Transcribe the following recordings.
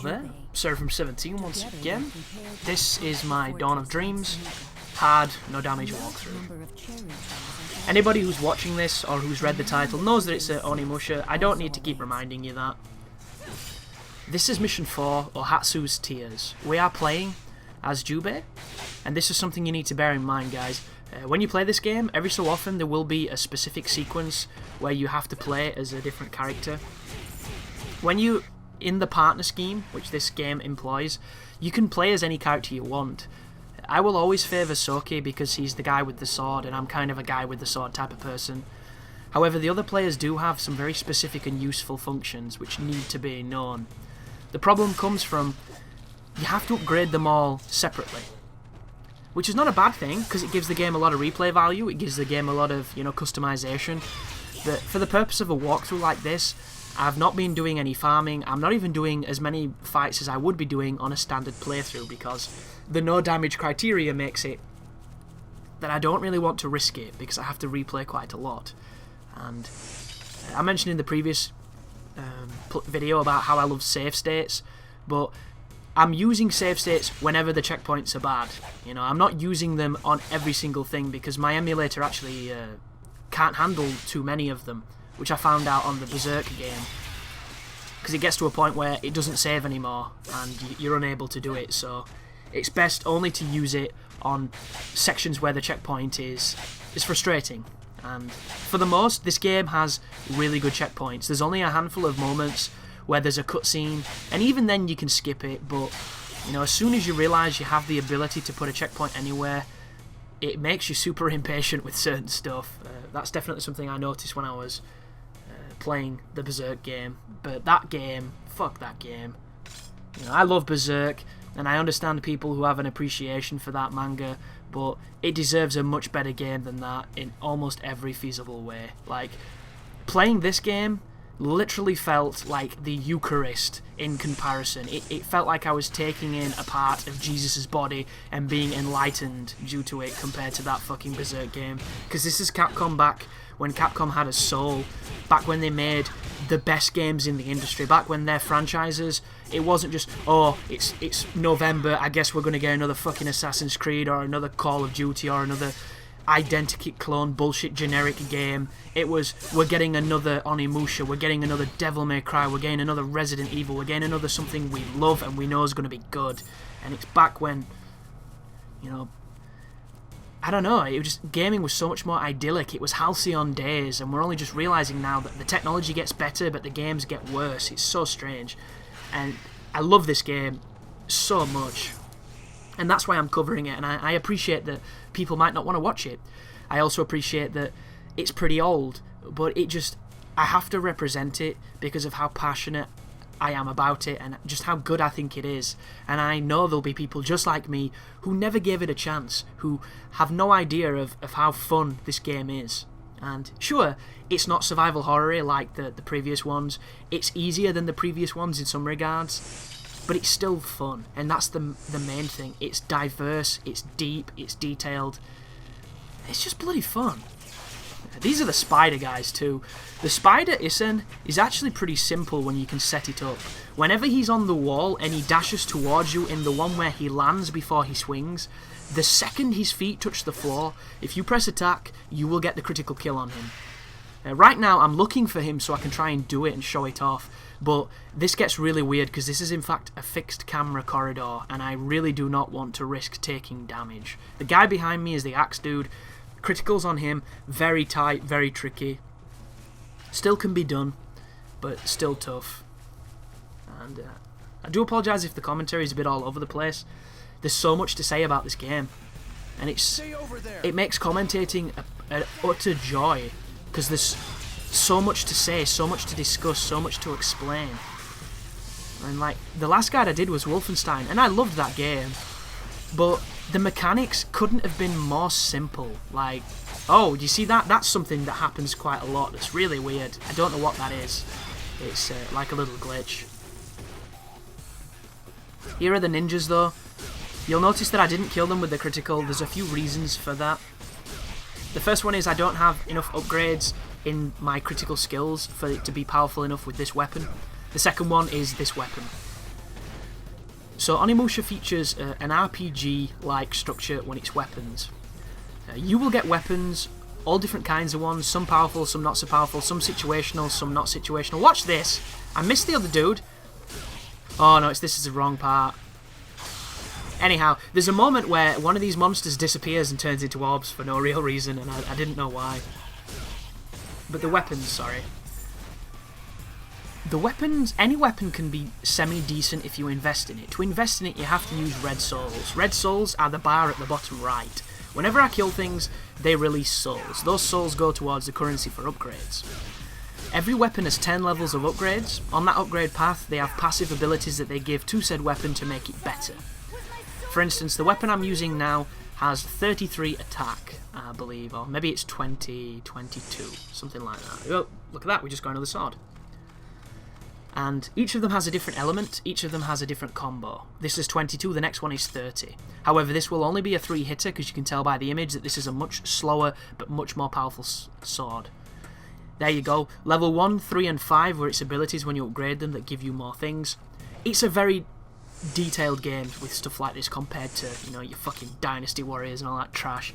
hello there, Seraphim 17 once again. This is my Dawn of Dreams hard, no damage walkthrough. Anybody who's watching this or who's read the title knows that it's a Onimusha. I don't need to keep reminding you that. This is Mission 4, Ohatsu's Tears. We are playing as Jubei, and this is something you need to bear in mind, guys. When you play this game, every so often there will be a specific sequence where you have to play as a different character. When you in the partner scheme, which this game employs, you can play as any character you want. I will always favour Soki because he's the guy with the sword, and I'm kind of a guy with the sword type of person. However, the other players do have some very specific and useful functions which need to be known. The problem comes from you have to upgrade them all separately, which is not a bad thing because it gives the game a lot of replay value, it gives the game a lot of, customization. But for the purpose of a walkthrough like this, I've not been doing any farming. I'm not even doing as many fights as I would be doing on a standard playthrough because the no damage criteria makes it that I don't really want to risk it because I have to replay quite a lot. And I mentioned in the previous video about how I love save states, but I'm using save states whenever the checkpoints are bad. I'm not using them on every single thing because my emulator actually can't handle too many of them, which I found out on the Berserk game, because it gets to a point where it doesn't save anymore and you're unable to do it, so it's best only to use it on sections where the checkpoint is frustrating. And for the most, this game has really good checkpoints. There's only a handful of moments where there's a cutscene, and even then you can skip it, but as soon as you realise you have the ability to put a checkpoint anywhere, it makes you super impatient with certain stuff. That's definitely something I noticed when I was playing the Berserk game. But that game, fuck that game. I love Berserk, and I understand people who have an appreciation for that manga, but it deserves a much better game than that in almost every feasible way. Like, playing this game literally felt like the Eucharist in comparison. It felt like I was taking in a part of Jesus' body and being enlightened due to it compared to that fucking Berserk game. Because this is Capcom back when Capcom had a soul, back when they made the best games in the industry, back when their franchises, it wasn't just, oh, it's November, I guess we're going to get another fucking Assassin's Creed or another Call of Duty or another identikit clone bullshit generic game. It was, we're getting another Onimusha, we're getting another Devil May Cry, we're getting another Resident Evil, we're getting another something we love and we know is going to be good. And it's back when, I don't know, it was just, gaming was so much more idyllic. It was halcyon days, and we're only just realising now that the technology gets better but the games get worse. It's so strange. And I love this game so much, and that's why I'm covering it, and I appreciate that people might not want to watch it. I also appreciate that it's pretty old, but I have to represent it because of how passionate I am about it and just how good I think it is. And I know there'll be people just like me who never gave it a chance, who have no idea of how fun this game is. And sure, it's not survival horror like the previous ones. It's easier than the previous ones in some regards, but it's still fun, and that's the main thing. It's diverse, it's deep, it's detailed. It's just bloody fun. These are the spider guys too. The spider Isen is actually pretty simple when you can set it up. Whenever he's on the wall and he dashes towards you in the one where he lands before he swings, the second his feet touch the floor, if you press attack, you will get the critical kill on him. Right now I'm looking for him so I can try and do it and show it off, but this gets really weird because this is in fact a fixed camera corridor and I really do not want to risk taking damage. The guy behind me is the axe dude. Criticals on him, very tight, very tricky. Still can be done, but still tough. And I do apologise if the commentary is a bit all over the place. There's so much to say about this game, and it makes commentating an utter joy because there's so much to say, so much to discuss, so much to explain. And like the last guide I did was Wolfenstein, and I loved that game, but the mechanics couldn't have been more simple. Like, oh, do you see that? That's something that happens quite a lot. It's really weird. I don't know what that is. It's like a little glitch. Here are the ninjas though. You'll notice that I didn't kill them with the critical. There's a few reasons for that. The first one is I don't have enough upgrades in my critical skills for it to be powerful enough with this weapon. The second one is this weapon. So Onimusha features an RPG-like structure when it's weapons. You will get weapons, all different kinds of ones, some powerful, some not so powerful, some situational, some not situational. Watch this! I missed the other dude. Oh no, this is the wrong part. Anyhow, there's a moment where one of these monsters disappears and turns into orbs for no real reason, and I didn't know why. But the weapons, sorry. The weapons, any weapon can be semi-decent if you invest in it. To invest in it, you have to use red souls. Red souls are the bar at the bottom right. Whenever I kill things, they release souls. Those souls go towards the currency for upgrades. Every weapon has 10 levels of upgrades. On that upgrade path, they have passive abilities that they give to said weapon to make it better. For instance, the weapon I'm using now has 33 attack, I believe, or maybe it's 20, 22, something like that. Oh, look at that, we just got another sword. And each of them has a different element, each of them has a different combo. This is 22, the next one is 30. However, this will only be a 3-hitter, because you can tell by the image that this is a much slower, but much more powerful sword. There you go. Level 1, 3, and 5 were its abilities when you upgrade them that give you more things. It's a very detailed game with stuff like this compared to, you know, your fucking Dynasty Warriors and all that trash.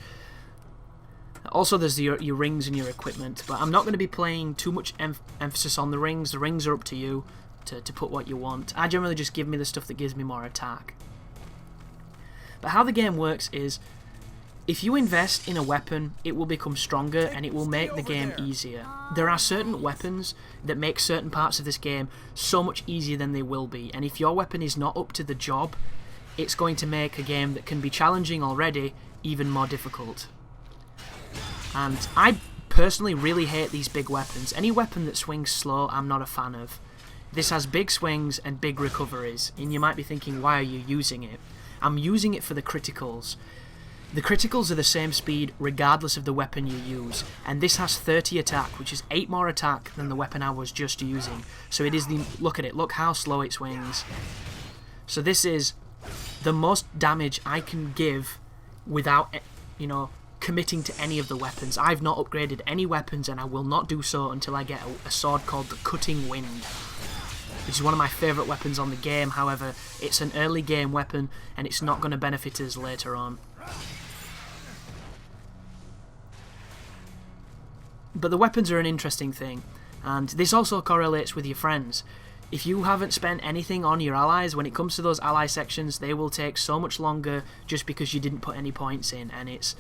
Also, there's your rings and your equipment, but I'm not going to be playing too much emphasis on the rings. The rings are up to you to put what you want. I generally just give me the stuff that gives me more attack. But how the game works is, if you invest in a weapon, it will become stronger and it will make the game easier. There are certain weapons that make certain parts of this game so much easier than they will be, and if your weapon is not up to the job, it's going to make a game that can be challenging already even more difficult. And I personally really hate these big weapons. Any weapon that swings slow, I'm not a fan of. This has big swings and big recoveries, and you might be thinking, why are you using it? I'm using it for the criticals. The criticals are the same speed regardless of the weapon you use, and this has 30 attack, which is 8 more attack than the weapon I was just using. So it is the... look at it, look how slow it swings. So this is the most damage I can give without, you know, committing to any of the weapons. I've not upgraded any weapons, and I will not do so until I get a sword called the Cutting Wind, which is one of my favourite weapons on the game. However, it's an early game weapon, and it's not going to benefit us later on. But the weapons are an interesting thing, and this also correlates with your friends. If you haven't spent anything on your allies, when it comes to those ally sections, they will take so much longer just because you didn't put any points in, and it's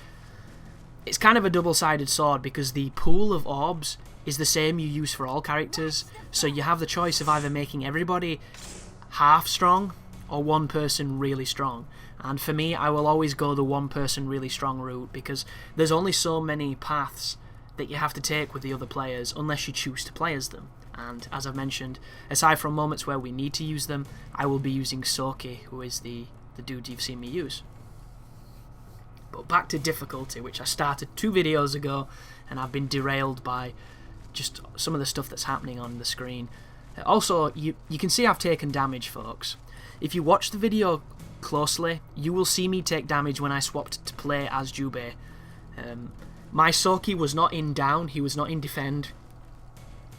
kind of a double-sided sword, because the pool of orbs is the same you use for all characters, so you have the choice of either making everybody half strong or one person really strong. And for me, I will always go the one person really strong route, because there's only so many paths that you have to take with the other players unless you choose to play as them. And as I've mentioned, aside from moments where we need to use them, I will be using Soki, who is the dude you've seen me use. But back to difficulty, which I started 2 videos ago, and I've been derailed by just some of the stuff that's happening on the screen. Also, you can see I've taken damage, folks. If you watch the video closely, you will see me take damage when I swapped to play as Jubei. My Soki was not in down, he was not in defend.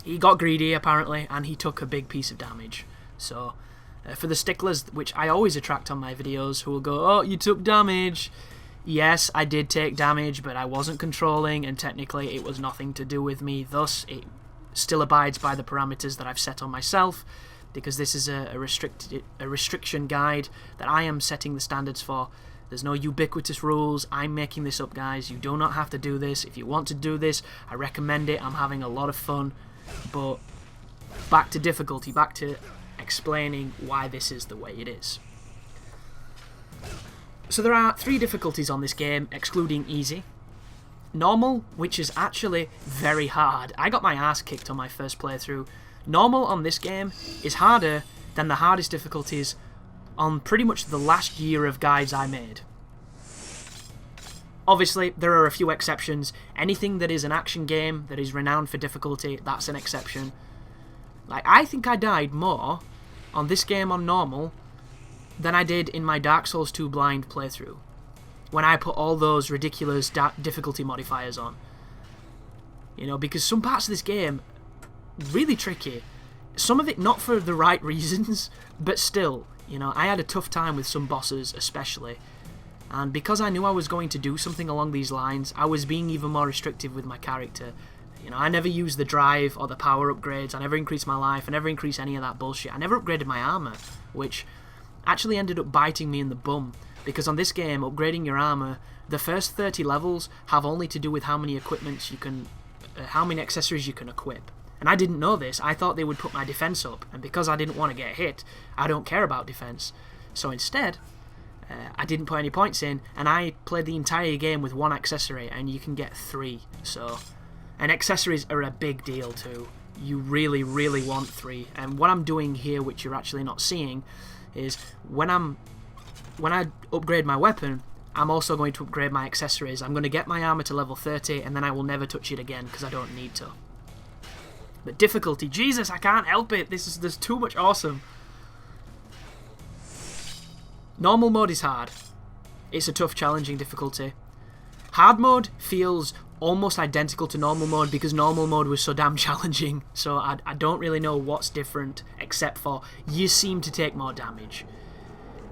He got greedy, apparently, and he took a big piece of damage. So, for the sticklers, which I always attract on my videos, who will go, oh, you took damage. Yes, I did take damage, but I wasn't controlling, and technically it was nothing to do with me. Thus, it still abides by the parameters that I've set on myself, because this is a restriction guide that I am setting the standards for. There's no ubiquitous rules. I'm making this up, guys. You do not have to do this. If you want to do this, I recommend it. I'm having a lot of fun. But back to difficulty, back to explaining why this is the way it is. So there are 3 difficulties on this game, excluding easy. Normal, which is actually very hard. I got my ass kicked on my first playthrough. Normal on this game is harder than the hardest difficulties on pretty much the last year of guides I made. Obviously, there are a few exceptions. Anything that is an action game that is renowned for difficulty, that's an exception. Like, I think I died more on this game on normal than I did in my Dark Souls 2 blind playthrough, when I put all those ridiculous difficulty modifiers on. You know, because some parts of this game, really tricky. Some of it not for the right reasons, but still, you know, I had a tough time with some bosses especially. And because I knew I was going to do something along these lines, I was being even more restrictive with my character. You know, I never used the drive or the power upgrades, I never increased my life, I never increased any of that bullshit. I never upgraded my armor, which actually ended up biting me in the bum. Because on this game, upgrading your armor, the first 30 levels have only to do with how many equipments you can, how many accessories you can equip. And I didn't know this. I thought they would put my defense up, and because I didn't want to get hit, I don't care about defense. So instead, I didn't put any points in, and I played the entire game with one accessory, and you can get 3. So, and accessories are a big deal too. You really, really want 3. And what I'm doing here, which you're actually not seeing, is when I upgrade my weapon, I'm also going to upgrade my accessories. I'm going to get my armor to level 30, and then I will never touch it again because I don't need to. But difficulty, Jesus, I can't help it. There's too much awesome. Normal mode is hard. It's a tough, challenging difficulty. Hard mode feels almost identical to normal mode because normal mode was so damn challenging. So I don't really know what's different except for you seem to take more damage.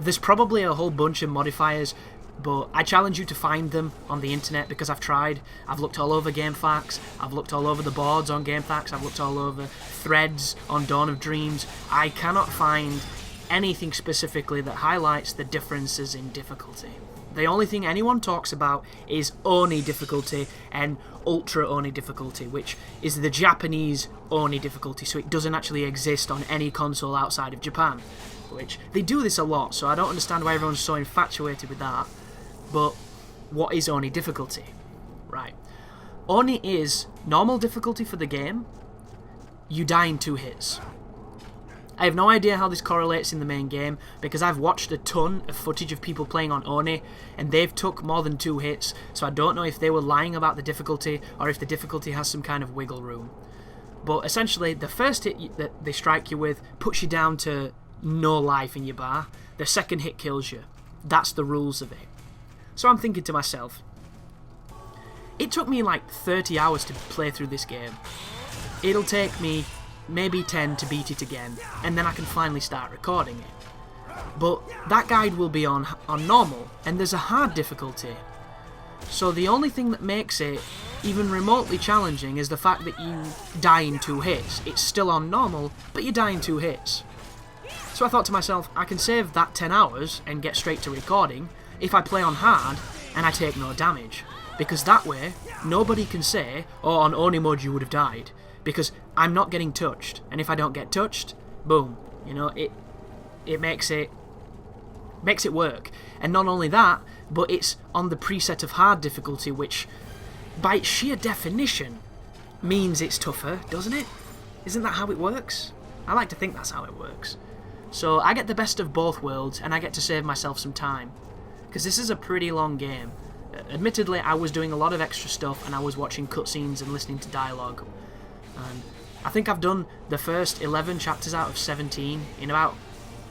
There's probably a whole bunch of modifiers, but I challenge you to find them on the internet because I've tried. I've looked all over GameFAQs, I've looked all over the boards on GameFAQs, I've looked all over threads on Dawn of Dreams. I cannot find anything specifically that highlights the differences in difficulty. The only thing anyone talks about is Oni difficulty and Ultra Oni difficulty, which is the Japanese Oni difficulty, so it doesn't actually exist on any console outside of Japan. Which, they do this a lot, so I don't understand why everyone's so infatuated with that. But, what is Oni difficulty? Right. Oni is normal difficulty for the game. You die in 2 hits. I have no idea how this correlates in the main game, because I've watched a ton of footage of people playing on Oni, and they've took more than 2 hits, so I don't know if they were lying about the difficulty, or if the difficulty has some kind of wiggle room. But essentially, the first hit that they strike you with puts you down to no life in your bar. The second hit kills you. That's the rules of it. So I'm thinking to myself, it took me like 30 hours to play through this game. It'll take me maybe 10 to beat it again, and then I can finally start recording it. But that guide will be on normal, and there's a hard difficulty. So the only thing that makes it even remotely challenging is the fact that you die in 2 hits. It's still on normal, but you die in 2 hits. So I thought to myself, I can save that 10 hours and get straight to recording if I play on hard and I take no damage. Because that way, nobody can say, oh, on Oni mode you would have died. Because I'm not getting touched. And if I don't get touched, boom. You know, it makes it work. And not only that, but it's on the preset of hard difficulty, which, by its sheer definition, means it's tougher, doesn't it? Isn't that how it works? I like to think that's how it works. So I get the best of both worlds, and I get to save myself some time. Because this is a pretty long game. Admittedly, I was doing a lot of extra stuff, and I was watching cutscenes and listening to dialogue. And I think I've done the first 11 chapters out of 17 in about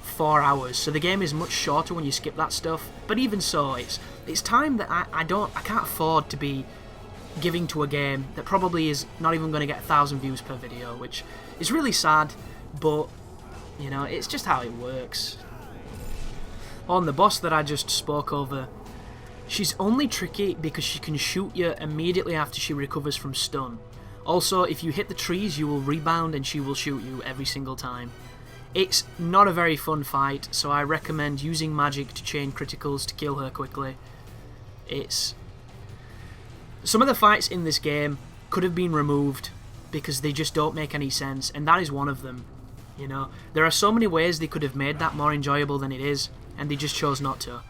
4 hours. So the game is much shorter when you skip that stuff. But even so, it's time that I can't afford to be giving to a game that probably is not even going to get 1,000 views per video, which is really sad, but you know, it's just how it works. On the boss that I just spoke over, she's only tricky because she can shoot you immediately after she recovers from stun. Also, if you hit the trees, you will rebound and she will shoot you every single time. It's not a very fun fight, so I recommend using magic to chain criticals to kill her quickly. Some of the fights in this game could have been removed because they just don't make any sense, and that is one of them. You know, there are so many ways they could have made that more enjoyable than it is, and they just chose not to.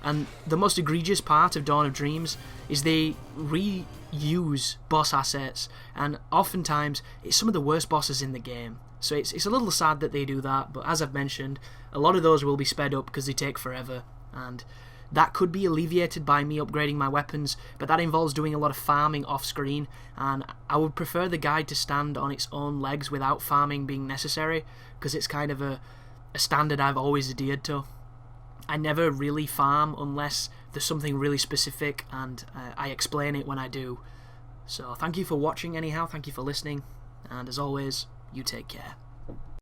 And the most egregious part of Dawn of Dreams is they reuse boss assets, and oftentimes it's some of the worst bosses in the game. So it's a little sad that they do that, but as I've mentioned, a lot of those will be sped up because they take forever, and that could be alleviated by me upgrading my weapons, but that involves doing a lot of farming off screen, and I would prefer the guide to stand on its own legs without farming being necessary, because it's kind of a standard I've always adhered to. I never really farm unless there's something really specific, and I explain it when I do. So thank you for watching anyhow, thank you for listening, and as always, you take care.